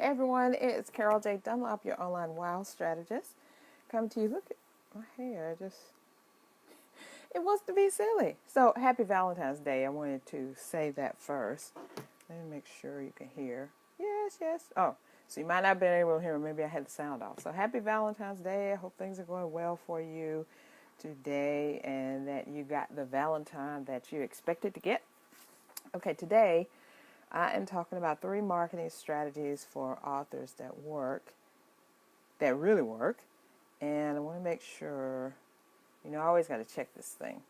Hey everyone, it's Carol J. Dunlop, your online wow strategist. Come to you. Look at my hair, it wants to be silly. So, happy Valentine's Day. I wanted to say that first. Let me make sure you can hear. Yes, yes. Oh, so you might not have been able to hear, maybe I had the sound off. So, happy Valentine's Day. I hope things are going well for you today and that you got the Valentine that you expected to get. Okay, today I am talking about 3 marketing strategies for authors that really work. And I want to make sure, I always got to check this thing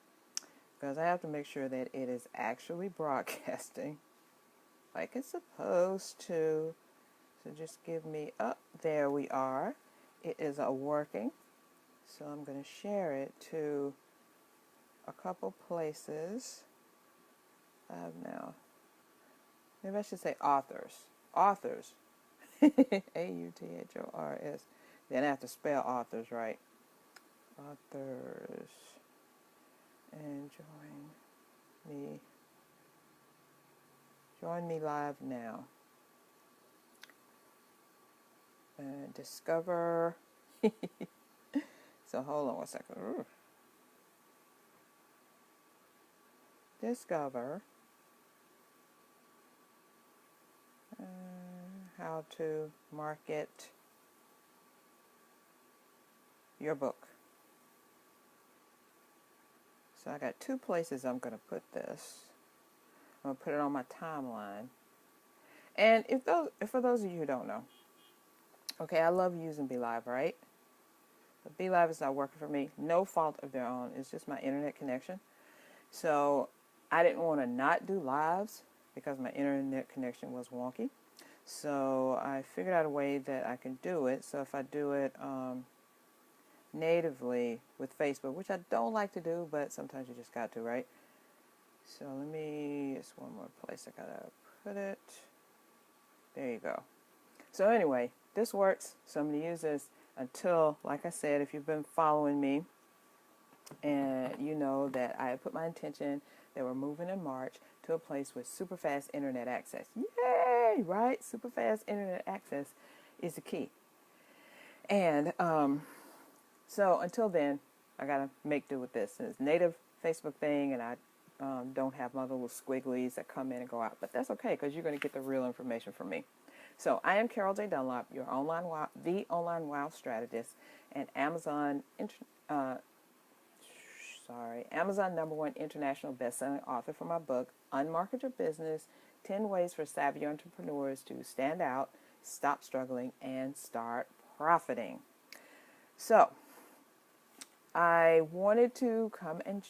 because I have to make sure that it is actually broadcasting like it's supposed to. So just give me, there we are. It is working. So I'm going to share it to a couple places. Now, maybe I should say authors. Authors. Authors. Then I have to spell authors right. Authors. And me. Join me live now. Discover. So hold on one second. Ooh. Discover how to market your book. So I got 2 places I'm going to put this. I'm going to put it on my timeline. And for those of you who don't know, okay, I love using BeLive, right? But BeLive is not working for me. No fault of their own. It's just my internet connection. So I didn't want to not do lives because my internet connection was wonky. So I figured out a way that I can do it. So if I do it natively with Facebook, which I don't like to do, but sometimes you just got to, right? So it's one more place I gotta put it. There you go. So anyway, this works. So I'm gonna use this until, like I said, if you've been following me, and you know that I put my intention that we're moving in March to a place with super fast internet access. Yay, right? Super fast internet access is the key. And so until then, I got to make do with this. It's native Facebook thing, and I don't have my little squigglies that come in and go out. But that's okay, because you're going to get the real information from me. So I am Carol J. Dunlop, the online wow strategist, and Amazon #1 international best-selling author for my book, Unmarket Your Business, 10 Ways for Savvy Entrepreneurs to Stand Out, Stop Struggling, and Start Profiting. So, I wanted to come and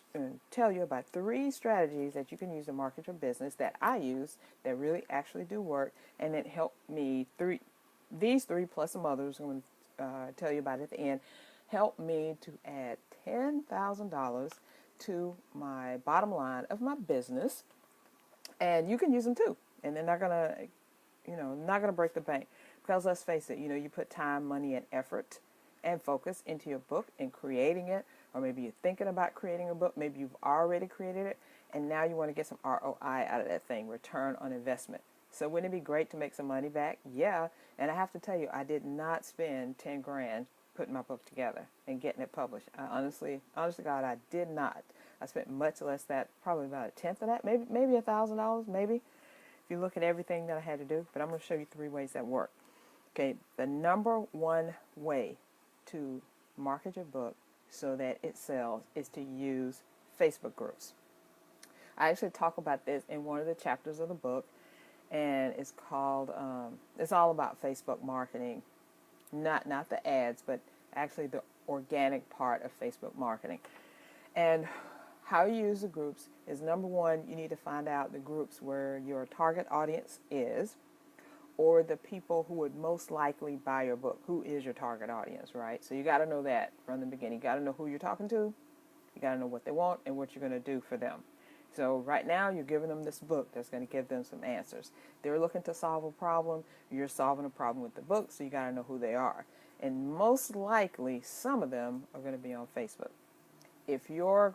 tell you about 3 strategies that you can use to market your business that I use that really actually do work and that help me. These 3 plus some others I'm going to tell you about at the end help me to add $10,000 to my bottom line of my business, and you can use them too. And they're not gonna break the bank, because let's face it, you put time, money, and effort and focus into your book and creating it, or maybe you're thinking about creating a book, maybe you've already created it, and now you want to get some ROI out of that thing, return on investment. So wouldn't it be great to make some money back? Yeah, and I have to tell you, I did not spend 10 grand putting my book together and getting it published. Honestly, God, I did not. I spent much less that, probably about a tenth of that, maybe $1,000, maybe, if you look at everything that I had to do. But I'm going to show you 3 ways that work. Okay, the number 1 way to market your book so that it sells is to use Facebook groups. I actually talk about this in one of the chapters of the book, and it's called, it's all about Facebook marketing, not the ads, but actually the organic part of Facebook marketing. And how you use the groups is, number 1, you need to find out the groups where your target audience is, or the people who would most likely buy your book. Who is your target audience, right? So you got to know that from the beginning. You got to know who you're talking to. You got to know what they want and what you're going to do for them. So right now, you're giving them this book that's going to give them some answers. They're looking to solve a problem. You're solving a problem with the book, so you got to know who they are. And most likely, some of them are going to be on Facebook. If your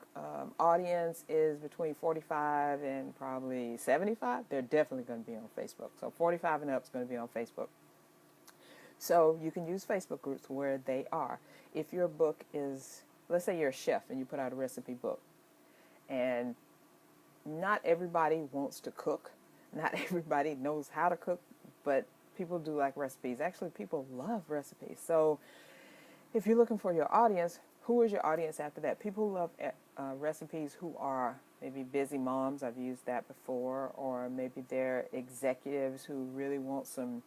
audience is between 45 and probably 75, they're definitely going to be on Facebook. So 45 and up is going to be on Facebook. So you can use Facebook groups where they are. If your book is, let's say you're a chef and you put out a recipe book, and not everybody wants to cook, not everybody knows how to cook, but people do like recipes. Actually, people love recipes. So if you're looking for your audience, who is your audience after that? People who love recipes who are maybe busy moms. I've used that before. Or maybe they're executives who really want some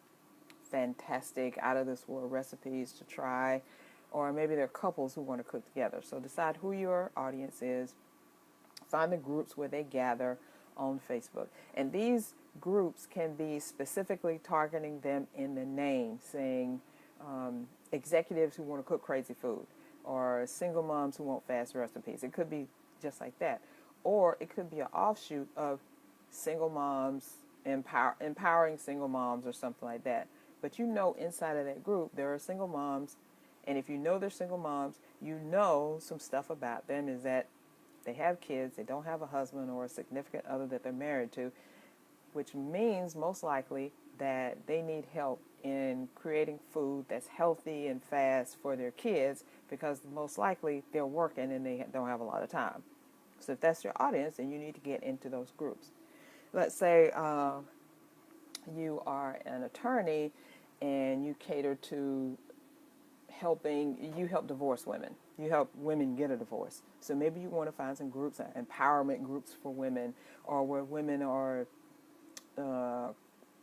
fantastic, out of this world recipes to try. Or maybe they're couples who want to cook together. So decide who your audience is. Find the groups where they gather on Facebook. And these groups can be specifically targeting them in the name, saying executives who want to cook crazy food, or single moms who want fast recipes. It could be just like that. Or it could be an offshoot of single moms, empowering single moms or something like that. But you know inside of that group there are single moms, and if you know they're single moms, you know some stuff about them is that they have kids, they don't have a husband or a significant other that they're married to, which means most likely that they need help in creating food that's healthy and fast for their kids, because most likely they're working and they don't have a lot of time. So if that's your audience, then you need to get into those groups. Let's say you are an attorney and you cater to you help divorce women. You help women get a divorce. So maybe you want to find some groups, empowerment groups for women, or where women are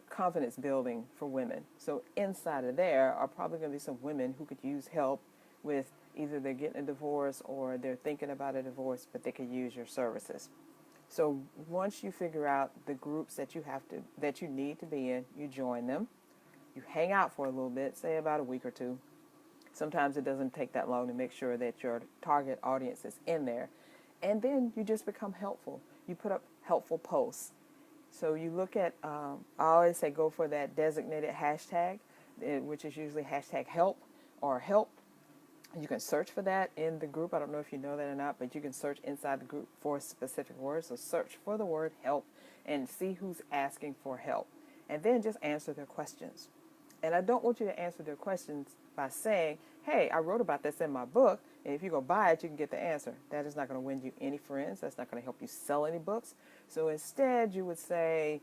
confidence building for women. So inside of there are probably going to be some women who could use help with either they're getting a divorce or they're thinking about a divorce, but they could use your services. So once you figure out the groups that you need to be in, you join them. You hang out for a little bit, say about a week or two. Sometimes it doesn't take that long to make sure that your target audience is in there. And then you just become helpful. You put up helpful posts. So you look at, I always say go for that designated hashtag, which is usually hashtag help or help. You can search for that in the group. I don't know if you know that or not, but you can search inside the group for specific words. So search for the word help and see who's asking for help. And then just answer their questions. And I don't want you to answer their questions by saying, hey, I wrote about this in my book, and if you go buy it, you can get the answer. That is not going to win you any friends. That's not going to help you sell any books. So instead, you would say,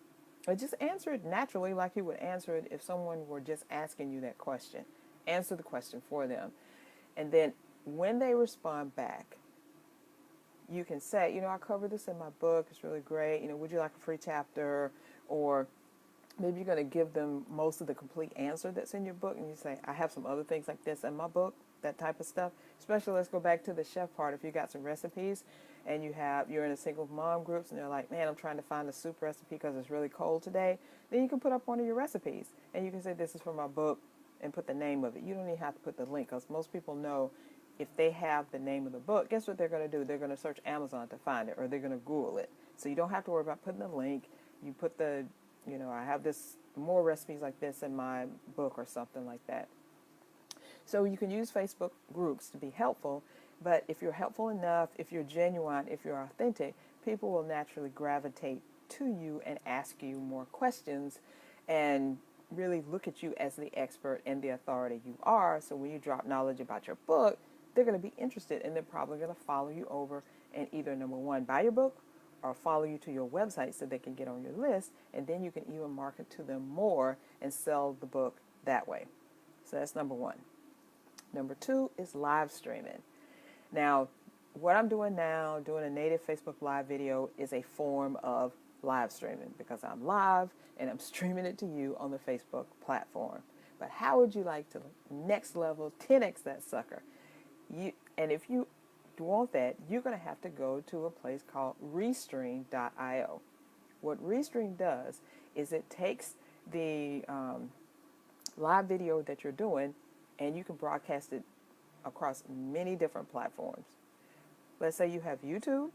or just answer it naturally like you would answer it if someone were just asking you that question. Answer the question for them. And then when they respond back, you can say, I covered this in my book. It's really great. Would you like a free chapter? Or maybe you're going to give them most of the complete answer that's in your book, and you say, I have some other things like this in my book, that type of stuff. Especially, let's go back to the chef part. If you got some recipes and you're in a single mom groups and they're like, man, I'm trying to find a soup recipe because it's really cold today, then you can put up one of your recipes and you can say, this is from my book, and put the name of it. You don't even have to put the link, because most people know if they have the name of the book, guess what they're going to do? They're going to search Amazon to find it, or they're going to Google it. So you don't have to worry about putting the link. You put I have more recipes like this in my book or something like that. So you can use Facebook groups to be helpful, but if you're helpful enough, if you're genuine, if you're authentic, people will naturally gravitate to you and ask you more questions and really look at you as the expert and the authority you are. So when you drop knowledge about your book, they're going to be interested, and they're probably going to follow you over and either, number one, buy your book, or follow you to your website so they can get on your list, and then you can even market to them more and sell the book that way. So that's number one. Number two is live streaming. Now, what I'm doing now, doing a native Facebook Live video, is a form of live streaming, because I'm live and I'm streaming it to you on the Facebook platform. But how would you like to next level, 10x that sucker? And if you want that, you're going to have to go to a place called Restream.io. What Restream does is it takes the live video that you're doing, and you can broadcast it across many different platforms. Let's say you have YouTube,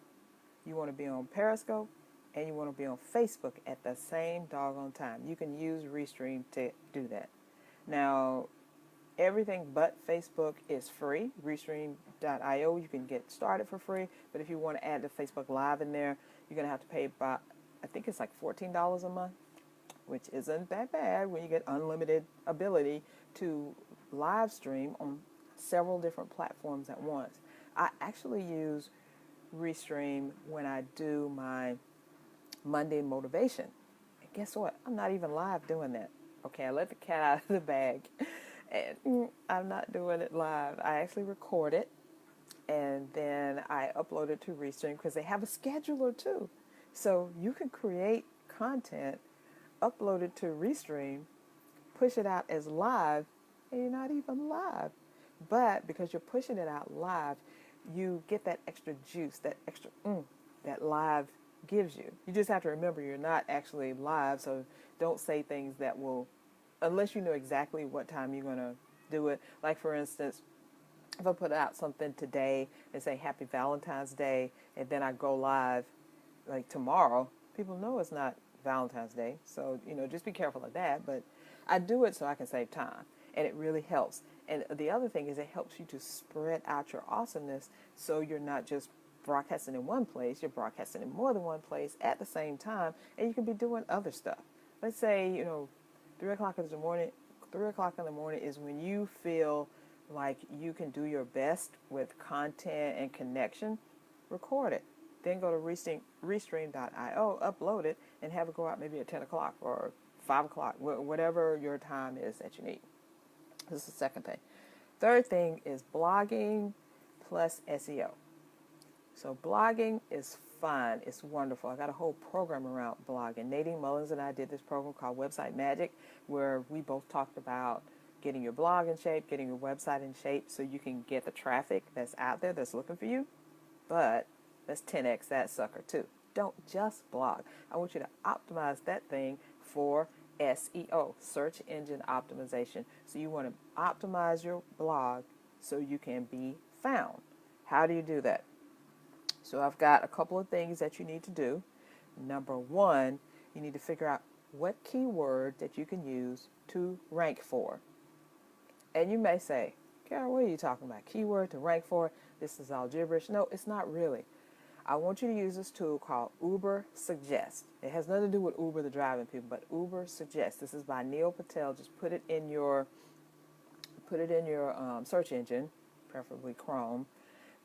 you want to be on Periscope, and you want to be on Facebook at the same doggone time. You can use Restream to do that. Now, everything but Facebook is free. Restream.io, you can get started for free. But if you want to add the Facebook Live in there, you're going to have to pay about, I think it's like $14 a month. which isn't that bad when you get unlimited ability to live stream on several different platforms at once. I actually use Restream when I do my Monday motivation. And guess what? I'm not even live doing that. Okay, I let the cat out of the bag and I'm not doing it live. I actually record it and then I upload it to Restream because they have a scheduler too. So you can create content, upload it to Restream, push it out as live, and you're not even live. But because you're pushing it out live, you get that extra juice, that extra that live gives you. You just have to remember you're not actually live, so don't say things that will, unless you know exactly what time you're going to do it. Like, for instance, if I put out something today and say Happy Valentine's Day, and then I go live like tomorrow, people know it's not Valentine's Day. So, just be careful of that. But I do it so I can save time, and it really helps. And the other thing is it helps you to spread out your awesomeness so you're not just broadcasting in one place, you're broadcasting in more than one place at the same time, and you can be doing other stuff. Let's say, 3 o'clock in the morning, 3 o'clock in the morning is when you feel like you can do your best with content and connection. Record it. Then go to Restream.io, upload it, and have it go out maybe at 10 o'clock or 5 o'clock, whatever your time is that you need. This is the second thing. Third thing is blogging plus SEO. So blogging is fun. It's wonderful. I got a whole program around blogging. Nadine Mullins and I did this program called Website Magic, where we both talked about getting your blog in shape, getting your website in shape so you can get the traffic that's out there that's looking for you. But let's 10x that sucker too. Don't just blog. I want you to optimize that thing for SEO, search engine optimization. So you want to optimize your blog so you can be found. How do you do that? So I've got a couple of things that you need to do. Number one, you need to figure out what keyword that you can use to rank for. And you may say, Carol, what are you talking about? Keyword to rank for? This is all gibberish. No, it's not really. I want you to use this tool called Uber Suggest. It has nothing to do with Uber, the driving people, but Uber Suggest. This is by Neil Patel. Just put it in your search engine, preferably Chrome,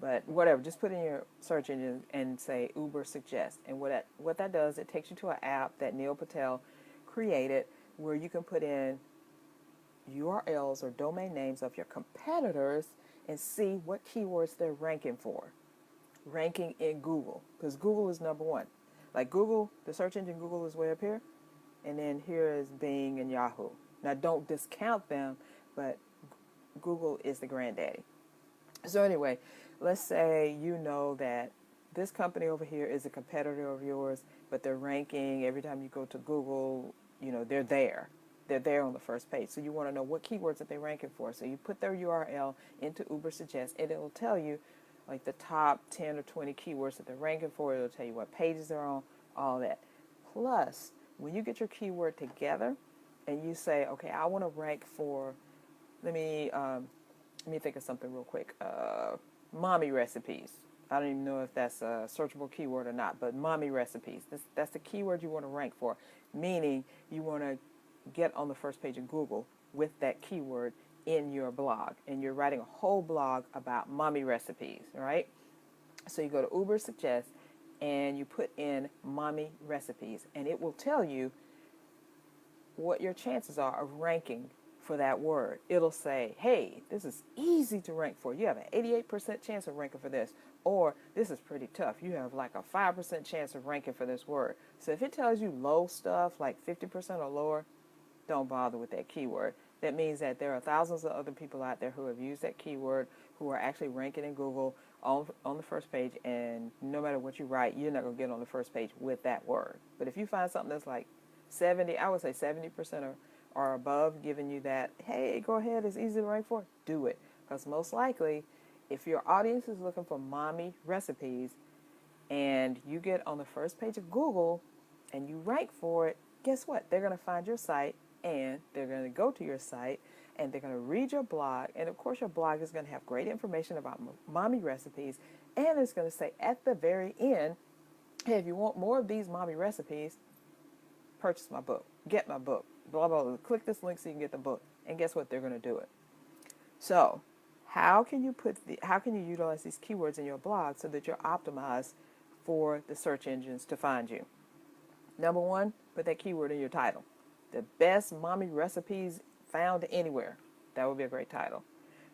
but whatever. Just put in your search engine and say Uber Suggest. And what that does, it takes you to an app that Neil Patel created where you can put in URLs or domain names of your competitors and see what keywords they're ranking for. Ranking in Google, because Google is number one. Like Google, the search engine Google is way up here, and then here is Bing and Yahoo. Now don't discount them, but Google is the granddaddy. So anyway, let's say you know that this company over here is a competitor of yours, but they're ranking every time you go to Google, they're there. They're there on the first page. So you want to know what keywords that they're ranking for. So you put their URL into Uber Suggest, and it'll tell you like the top 10 or 20 keywords that they're ranking for. It'll tell you what pages they're on, all that. Plus, when you get your keyword together and you say, okay, I want to rank for, let me think of something real quick. Mommy recipes. I don't even know if that's a searchable keyword or not, but mommy recipes. That's the keyword you want to rank for, meaning you want to get on the first page of Google with that keyword in your blog, and you're writing a whole blog about mommy recipes, right? So you go to Uber Suggest and you put in mommy recipes, and it will tell you what your chances are of ranking for that word. It'll say, hey, this is easy to rank for. You have an 88% chance of ranking for this, or this is pretty tough. You have like a 5% chance of ranking for this word. So if it tells you low stuff, like 50% or lower, don't bother with that keyword. That means that there are thousands of other people out there who have used that keyword, who are actually ranking in Google on the first page, and no matter what you write, you're not going to get on the first page with that word. But if you find something that's like 70, I would say 70% or above, giving you that, hey, go ahead, it's easy to rank for, do it. Because most likely, if your audience is looking for mommy recipes and you get on the first page of Google and you rank for it, guess what? They're going to find your site, and they're going to go to your site, and they're going to read your blog. And of course, your blog is going to have great information about mommy recipes. And it's going to say at the very end, hey, if you want more of these mommy recipes, purchase my book. get my book, blah, blah, blah. Click this link so you can get the book. And guess what? They're going to do it. So how can you utilize these keywords in your blog so that you're optimized for the search engines to find you? Number one, put that keyword in your title. The best mommy recipes found anywhere. That would be a great title.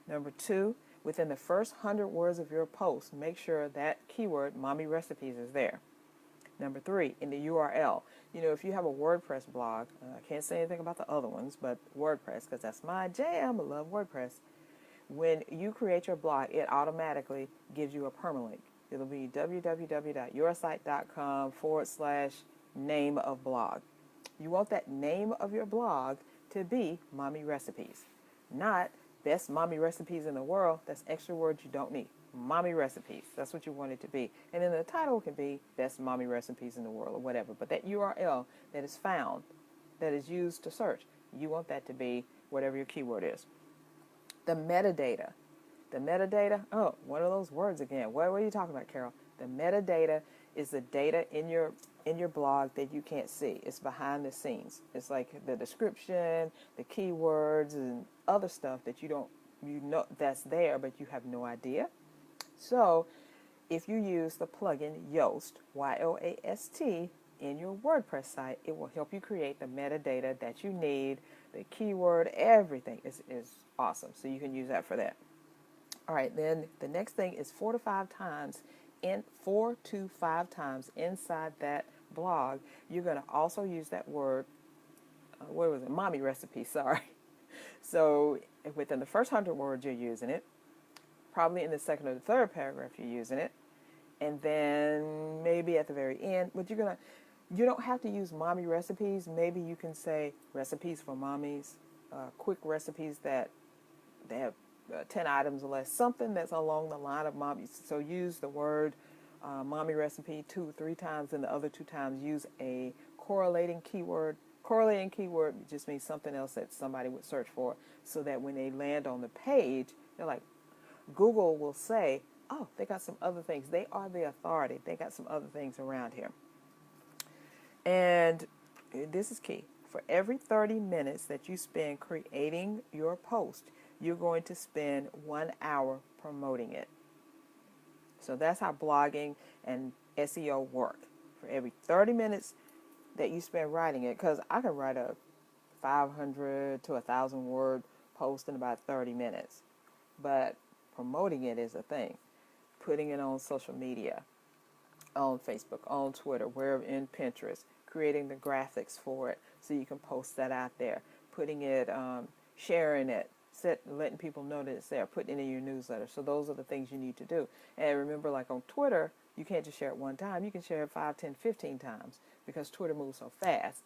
Number two, within the first 100 words of your post, make sure that keyword, mommy recipes, is there. Number three, in the URL. If you have a WordPress blog, I can't say anything about the other ones, but WordPress, because that's my jam. I love WordPress. When you create your blog, it automatically gives you a permalink. It'll be www.yoursite.com/name of blog. You want that name of your blog to be Mommy Recipes, not best mommy recipes in the world. That's extra words you don't need. Mommy Recipes. That's what you want it to be. And then the title can be best mommy recipes in the world or whatever. But that URL that is found, that is used to search, you want that to be whatever your keyword is. The metadata. The metadata, one of those words again. What are you talking about, Carol? The metadata is the data in your blog that you can't see. It's behind the scenes. It's like the description, the keywords, and other stuff that you know that's there, but you have no idea. So if you use the plugin Yoast, Yoast, in your WordPress site, it will help you create the metadata that you need, the keyword, everything is awesome. So you can use that for that. All right, then the next thing is 4 to 5 times inside that blog, you're going to also use that word, mommy recipe, sorry. So within the first 100 words, you're using it. Probably in the second or the third paragraph, you're using it. And then maybe at the very end, but you don't have to use mommy recipes. Maybe you can say recipes for mommies, quick recipes that they have 10 items or less, something that's along the line of mommy. So use the word mommy recipe 2-3 times, and the other 2 times use a correlating keyword. Correlating keyword just means something else that somebody would search for, so that when they land on the page, they're like, Google will say, oh, they got some other things. They are the authority. They got some other things around here. And this is key. For every 30 minutes that you spend creating your post, you're going to spend 1 hour promoting it. So that's how blogging and SEO work. For every 30 minutes that you spend writing it, because I can write a 500 to 1,000 word post in about 30 minutes. But promoting it is a thing. Putting it on social media, on Facebook, on Twitter, wherever, in Pinterest, creating the graphics for it so you can post that out there, putting it, sharing it, letting people know that it's there, putting it in your newsletter. So those are the things you need to do. And remember, like on Twitter, you can't just share it one time. You can share it 5, 10, 15 times because Twitter moves so fast.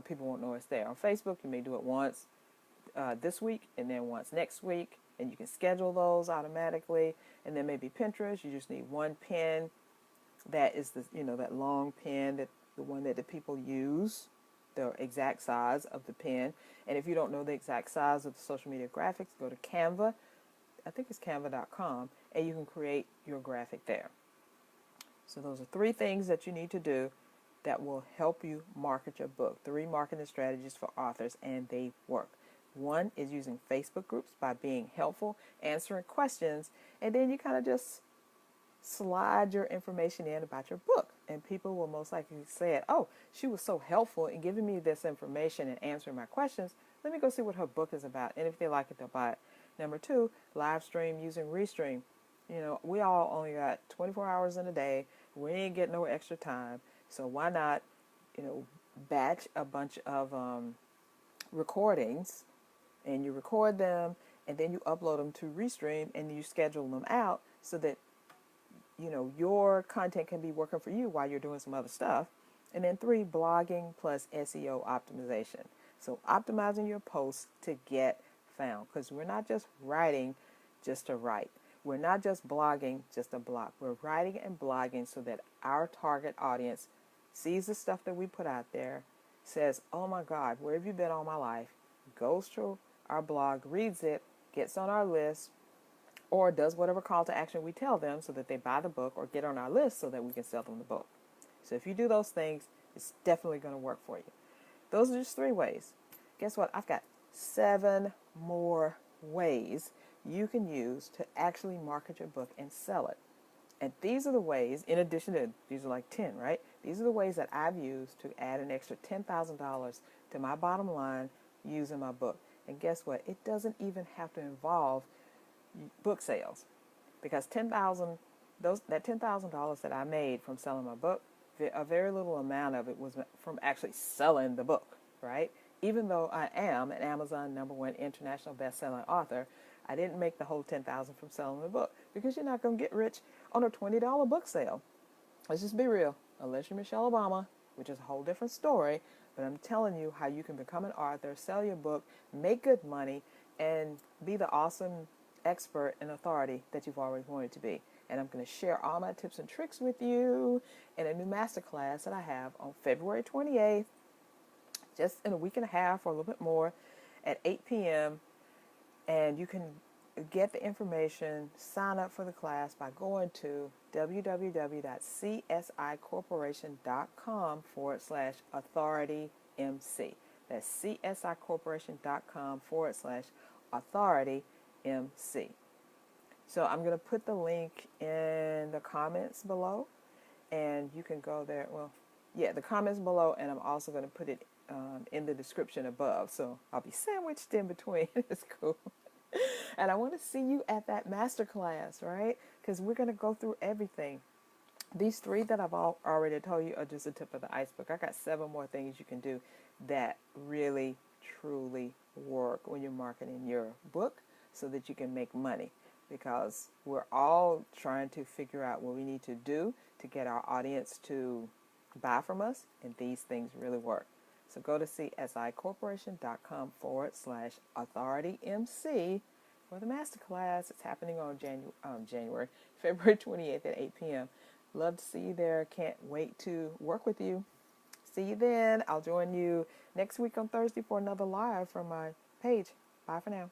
People won't know it's there. On Facebook, you may do it once this week and then once next week, and you can schedule those automatically. And then maybe Pinterest, you just need one pin that is that long pin, that the one that the people use, the exact size of the pin. And if you don't know the exact size of the social media graphics, go to Canva. I think it's canva.com, and you can create your graphic there. So those are 3 things that you need to do that will help you market your book. 3 marketing strategies for authors, and they work. 1 is using Facebook groups by being helpful, answering questions, and then you kind of just slide your information in about your book. And people will most likely say, oh, she was so helpful in giving me this information and answering my questions. Let me go see what her book is about. And if they like it, they'll buy it. Number 2, live stream using Restream. We all only got 24 hours in a day. We ain't getting no extra time. So why not, batch a bunch of recordings, and you record them, and then you upload them to Restream, and you schedule them out so that your content can be working for you while you're doing some other stuff. And then 3, blogging plus SEO optimization. So optimizing your posts to get found, because we're not just writing just to write. We're not just blogging just to blog. We're writing and blogging so that our target audience sees the stuff that we put out there, says, oh my God, where have you been all my life? Goes to our blog, reads it, gets on our list, or does whatever call to action we tell them so that they buy the book or get on our list so that we can sell them the book. So if you do those things, it's definitely going to work for you. Those are just 3 ways. Guess what? I've got 7 more ways you can use to actually market your book and sell it. And these are the ways, in addition to, these are like 10, right? These are the ways that I've used to add an extra $10,000 to my bottom line using my book. And guess what? It doesn't even have to involve book sales, because that $10,000 that I made from selling my book, a very little amount of it was from actually selling the book, right? Even though I am an Amazon #1 international best-selling author, I didn't make the whole $10,000 from selling the book, because you're not going to get rich on a $20 book sale. Let's just be real. Unless you're Michelle Obama, which is a whole different story, but I'm telling you how you can become an author, sell your book, make good money, and be the awesome expert and authority that you've always wanted to be. And I'm going to share all my tips and tricks with you in a new masterclass that I have on February 28th, just in a week and a half or a little bit more, at 8 p.m. And you can get the information, sign up for the class by going to www.csicorporation.com/authoritymc. That's csicorporation.com/authoritymc. So I'm going to put the link in the comments below, and you can go there. Well, yeah, the comments below, and I'm also going to put it in the description above. So I'll be sandwiched in between. It's cool. And I want to see you at that masterclass, right? Because we're going to go through everything. These 3 that I've already told you are just the tip of the iceberg. I got 7 more things you can do that really, truly work when you're marketing your book so that you can make money. Because we're all trying to figure out what we need to do to get our audience to buy from us, and these things really work. So go to csicorporation.com/authoritymc for the masterclass. It's happening on February 28th at 8 p.m. Love to see you there. Can't wait to work with you. See you then. I'll join you next week on Thursday for another live from my page. Bye for now.